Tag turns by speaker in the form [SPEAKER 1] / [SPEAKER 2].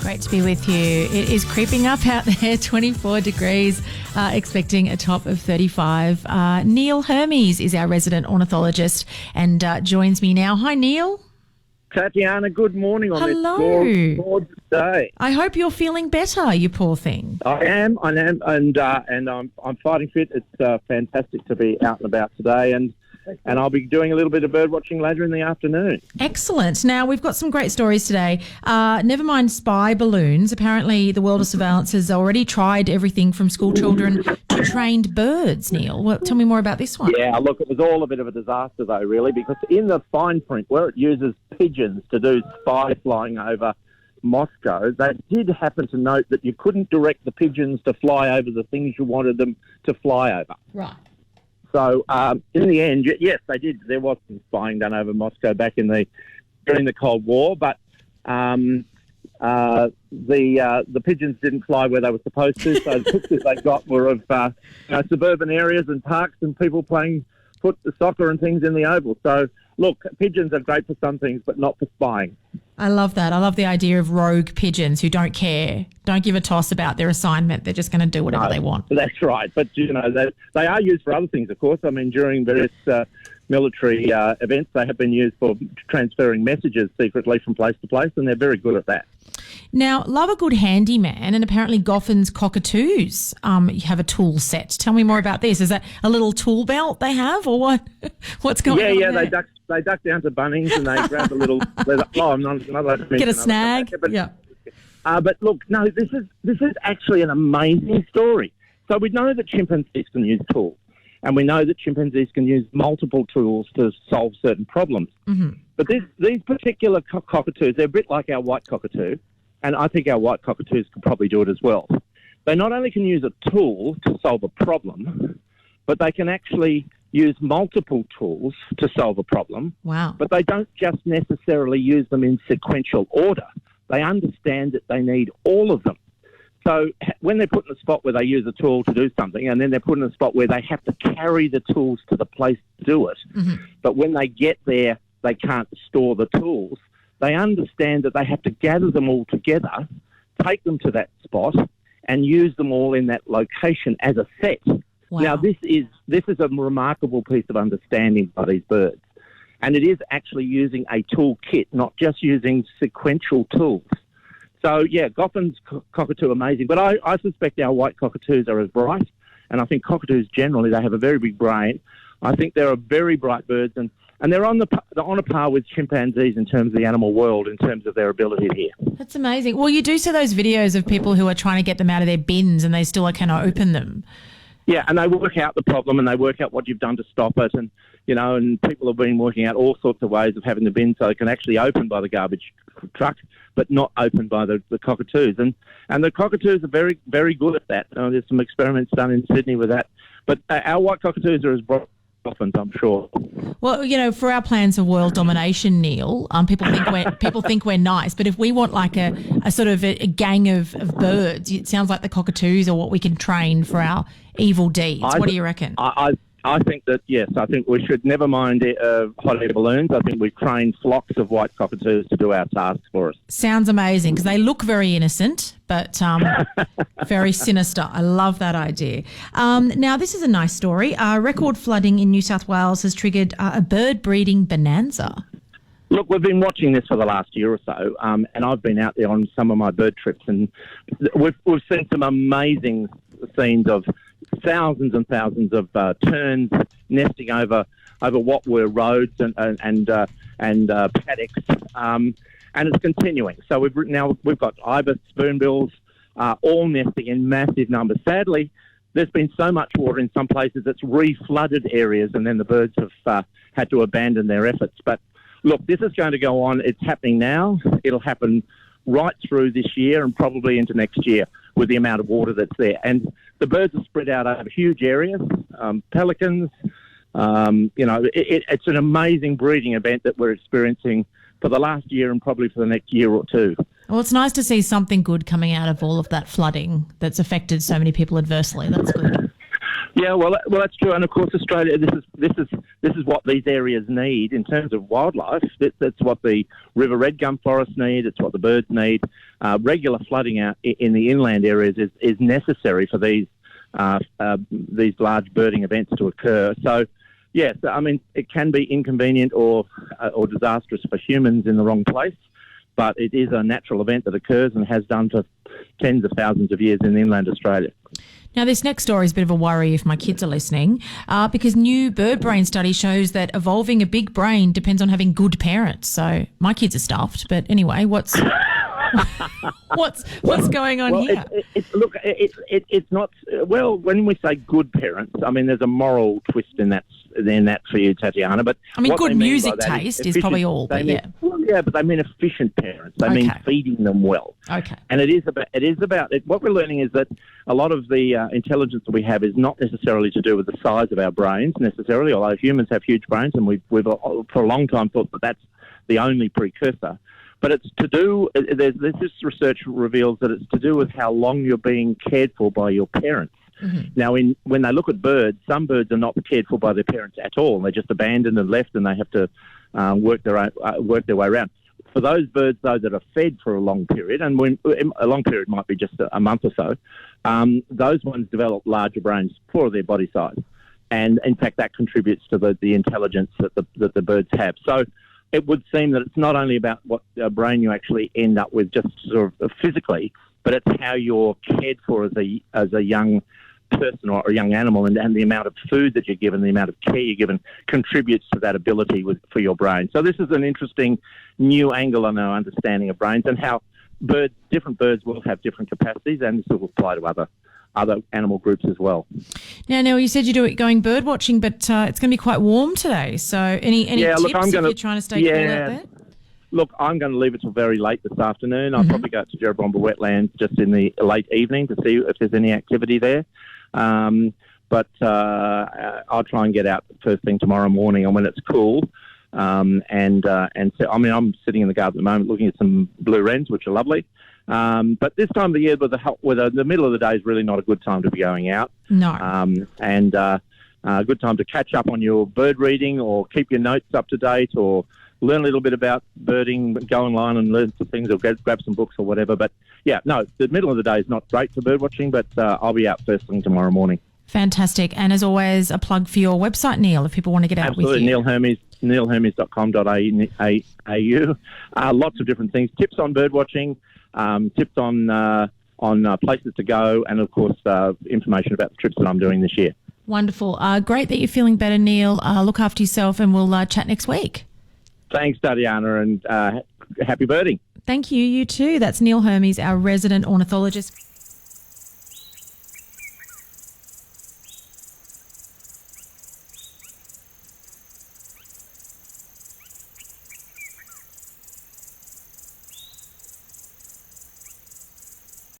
[SPEAKER 1] Great to be with you. It is creeping up out there, 24 degrees, expecting a top of 35. Neil Hermes is our resident ornithologist and joins me now. Hi, Neil.
[SPEAKER 2] Tatjana, good morning on
[SPEAKER 1] Hello.
[SPEAKER 2] this gorgeous day.
[SPEAKER 1] I hope you're feeling better, you poor thing.
[SPEAKER 2] I am, and I'm fighting fit. It's fantastic to be out and about today, and I'll be doing a little bit of bird watching later in the afternoon.
[SPEAKER 1] Excellent. Now, we've got some great stories today. Never mind spy balloons. Apparently, the world of surveillance has already tried everything from school children to trained birds, Neil. Tell me more about this one.
[SPEAKER 2] Yeah, look, it was all a bit of a disaster, though, really, because in the fine print, where it uses pigeons to do spy flying over Moscow, they did happen to note that you couldn't direct the pigeons to fly over the things you wanted them to fly over.
[SPEAKER 1] Right.
[SPEAKER 2] So in the end, yes, they did. There was some spying done over Moscow back during the Cold War, but the pigeons didn't fly where they were supposed to. So the pictures they got were of suburban areas and parks and people playing soccer and things in the oval. So look, pigeons are great for some things, but not for spying.
[SPEAKER 1] I love that. I love the idea of rogue pigeons who don't care, don't give a toss about their assignment. They're just going to do whatever they want.
[SPEAKER 2] That's right. But, they are used for other things, of course. I mean, during various military events, they have been used for transferring messages secretly from place to place, and they're very good at that.
[SPEAKER 1] Now, love a good handyman, and apparently Goffin's Cockatoos have a tool set. Tell me more about this. Is that a little tool belt they have, or what? What's going on there?
[SPEAKER 2] They duck down to Bunnings and they grab a little. I'm not allowed to
[SPEAKER 1] get a snag.
[SPEAKER 2] But look, no, this is actually an amazing story. So we know that chimpanzees can use tools, and we know that chimpanzees can use multiple tools to solve certain problems.
[SPEAKER 1] Mm-hmm.
[SPEAKER 2] But these particular cockatoos, they're a bit like our white cockatoo, and I think our white cockatoos could probably do it as well. They not only can use a tool to solve a problem, but they can actually use multiple tools to solve a problem.
[SPEAKER 1] Wow.
[SPEAKER 2] But they don't just necessarily use them in sequential order. They understand that they need all of them. So when they're put in a spot where they use a tool to do something, and then they're put in a spot where they have to carry the tools to the place to do it,
[SPEAKER 1] mm-hmm.
[SPEAKER 2] but when they get there, they can't store the tools, they understand that they have to gather them all together, take them to that spot, and use them all in that location as a set.
[SPEAKER 1] Wow.
[SPEAKER 2] Now, this is a remarkable piece of understanding by these birds, and it is actually using a tool kit, not just using sequential tools. So, yeah, Goffin's cockatoo, amazing. But I suspect our white cockatoos are as bright, and I think cockatoos generally, they have a very big brain. I think they're a very bright birds, and they're on a par with chimpanzees in terms of the animal world, in terms of their ability here.
[SPEAKER 1] That's amazing. Well, you do see those videos of people who are trying to get them out of their bins and they still cannot open them.
[SPEAKER 2] Yeah, and they work out the problem and they work out what you've done to stop it, and and people have been working out all sorts of ways of having the bin so it can actually open by the garbage truck, but not opened by the cockatoos. And the cockatoos are very, very good at that. There's some experiments done in Sydney with that. But our white cockatoos are as bright as Goffins, I'm sure.
[SPEAKER 1] Well, for our plans of world domination, Neil, people think we're nice, but if we want like a sort of a gang of birds, it sounds like the cockatoos are what we can train for our evil deeds. What do you reckon?
[SPEAKER 2] I think that, yes, I think we should never mind hot air balloons. I think we train flocks of white cockatoos to do our tasks for us. Sounds
[SPEAKER 1] amazing because they look very innocent but very sinister. I love that idea. Now, this is a nice story. Record flooding in New South Wales has triggered a bird breeding bonanza.
[SPEAKER 2] Look, we've been watching this for the last year or so, and I've been out there on some of my bird trips, and we've seen some amazing scenes of thousands and thousands of terns nesting over what were roads and paddocks, and it's continuing. So we've got ibis, spoonbills, all nesting in massive numbers. Sadly, there's been so much water in some places it's re-flooded areas, and then the birds have had to abandon their efforts. But look, this is going to go on. It's happening now. It'll happen right through this year and probably into next year with the amount of water that's there. And the birds are spread out over huge areas, pelicans. It's an amazing breeding event that we're experiencing for the last year and probably for the next year or two.
[SPEAKER 1] Well, it's nice to see something good coming out of all of that flooding that's affected so many people adversely. That's good.
[SPEAKER 2] Yeah, well, that's true, and of course, Australia. This is what these areas need in terms of wildlife. That's what the river red gum forests need. It's what the birds need. Regular flooding out in the inland areas is necessary for these large birding events to occur. So, yes, I mean, it can be inconvenient or disastrous for humans in the wrong place, but it is a natural event that occurs and has done for tens of thousands of years in inland Australia.
[SPEAKER 1] Now, this next story is a bit of a worry if my kids are listening, because new bird brain study shows that evolving a big brain depends on having good parents. So my kids are stuffed, but anyway, what's going on here?
[SPEAKER 2] It's not. Well, when we say good parents, I mean there's a moral twist in that for you, Tatjana. But
[SPEAKER 1] I mean, good music taste is probably all. But yeah.
[SPEAKER 2] Well, yeah, but they mean efficient parents. They mean feeding them well.
[SPEAKER 1] Okay.
[SPEAKER 2] And it is about. What we're learning is that a lot of the intelligence that we have is not necessarily to do with the size of our brains necessarily. Although humans have huge brains, and we've for a long time thought that that's the only precursor. But it's to do, this research reveals that it's to do with how long you're being cared for by your parents. Mm-hmm. Now, when they look at birds, some birds are not cared for by their parents at all. They're just abandoned and left, and they have to work their way around. For those birds, though, that are fed for a long period, and a long period might be just a month or so, those ones develop larger brains for their body size. And, in fact, that contributes to the intelligence that the birds have. So it would seem that it's not only about what brain you actually end up with just sort of physically, but it's how you're cared for as a young person or a young animal, and the amount of food that you're given, the amount of care you're given contributes to that ability for your brain. So this is an interesting new angle on our understanding of brains and how different birds will have different capacities, and this will apply to other animal groups as well.
[SPEAKER 1] Now, Neil, you said you're going bird watching, but it's going to be quite warm today. So any tips if you're trying to stay cool out there?
[SPEAKER 2] Look, I'm going to leave it till very late this afternoon. I'll probably go to Jerrabomba Wetlands just in the late evening to see if there's any activity there. But I'll try and get out first thing tomorrow morning and when it's cool. So, I mean, I'm sitting in the garden at the moment looking at some blue wrens, which are lovely. But this time of the year, with the middle of the day is really not a good time to be going out.
[SPEAKER 1] No.
[SPEAKER 2] A good time to catch up on your bird reading or keep your notes up to date or learn a little bit about birding, go online and learn some things or grab some books or whatever. But, yeah, no, the middle of the day is not great for bird watching, but I'll be out first thing tomorrow morning.
[SPEAKER 1] Fantastic. And as always, a plug for your website, Neil, if people want to get out with you.
[SPEAKER 2] Neil Hermes, neilhermes.com.au. Lots of different things. Tips on bird watching, tips on places to go, and, of course, information about the trips that I'm doing this year. Wonderful.
[SPEAKER 1] Great that you're feeling better, Neil. Look after yourself, and we'll chat next week.
[SPEAKER 2] Thanks, Tatjana, and happy birding.
[SPEAKER 1] Thank you. You too. That's Neil Hermes, our resident ornithologist.